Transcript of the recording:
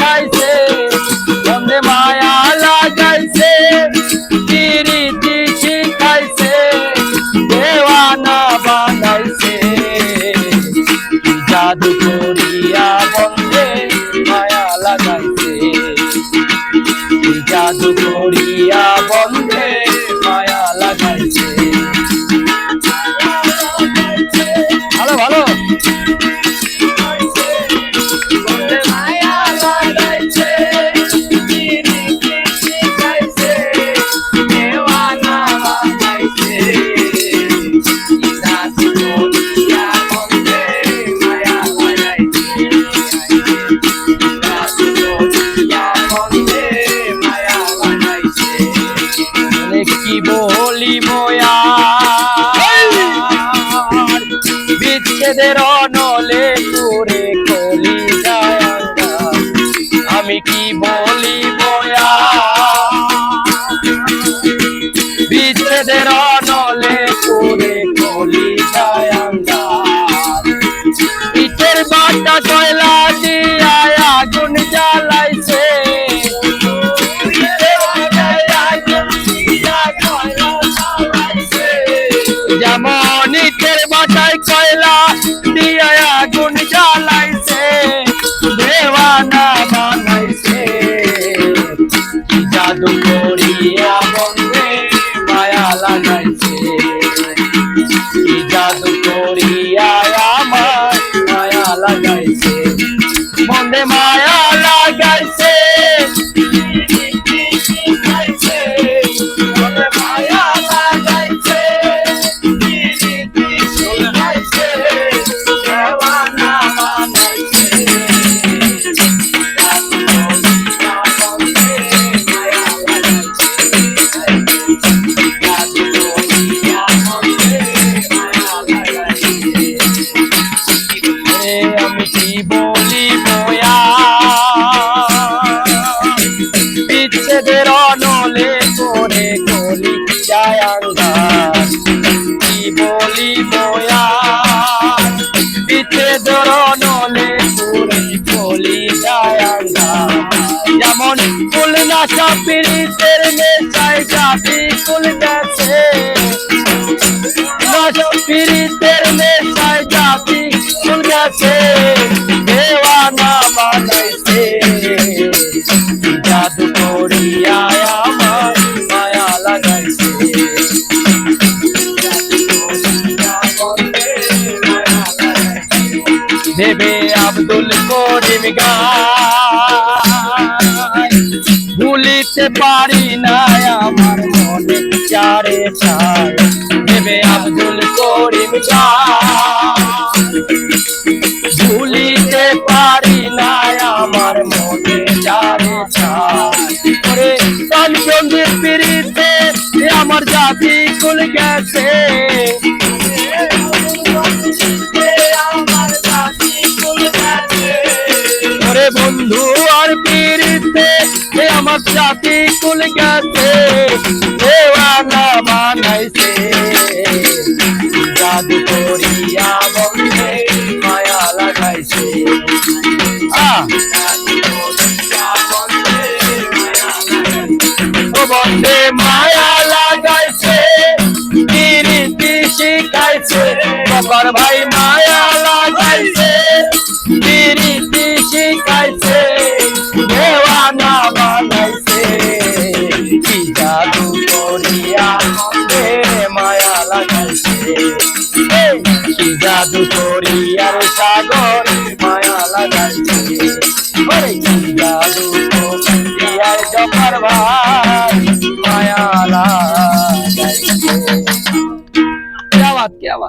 লাগাইছে বন্ধে মায়া লাগাইছে প্রীতি শিখাইছে দেওয়ানা বানাইছে জাদু করিয়া বন্ধে মায়া লাগাইছে জাদু করিয়া বন্ধে মায়া লাগাইছে ভালো ভালো কি বলিব বিচ্ছেদের অনলে পুরে কলি যায়ঙ্গা আমি কি বলিব বিচ্ছেদের অনলে পুরে কলি যায়ঙ্গা ইটের বাটা কয়লা দিয়া আগুন জ্বালাইছে যেমন ইটের বাটায় কয়লা দিয়া আগুন জ্বালাইছে দেওয়ানা বানাইছে জাদু করিয়া বন্ধে মায়া লাগাইছে জাদু করিয়া আমার মায়া লাগাইছে বন্ধে মায়া লাগাইছে আমি কি বলিব বিচ্ছেদের অনলে করে কলি যায়ঙ্গা কি বলিব বিচ্ছেদের অনলে করে কলি যায়ঙ্গা যেমন ফুল নাশা পীড়িতের নেশায় জাতি ফুল গেছে পীড়িতের নেশায় জাতি ফুল গেছে দেওয়ানা বানাইছে জাদু করিয়া আমার মায়া লাগাইছে দেবে আব্দুল করিম গায় ভুলিতে পারি না আমার মনে চারে চায় দেবে আব্দুল করিম গায় ভুলিতে পারি না আমার মনে চারে চায় কাঞ্চনদের পিড়িতে আমার জাতি খুল গেছে বন্ধু আর পীড়িতে আমার জাতি কুল গেছে দেওয়ানা বানাইছে জাদু করিয়া বন্ধে মায়া লাগাইছে বন্ধে মায়া লাগাইছে প্রীতি শিখাইছে বাবার ভাই মায়া লাগাইছে প্রীতি শিখাইছে দেওয়ানা বানাইছে কি জাদু করিয়া বন্ধে মায়া লাগাইছে কি জাদু করিয়ার সাগর মায়া লাগাইছে কি জাদু করিয়ার জফর ভাই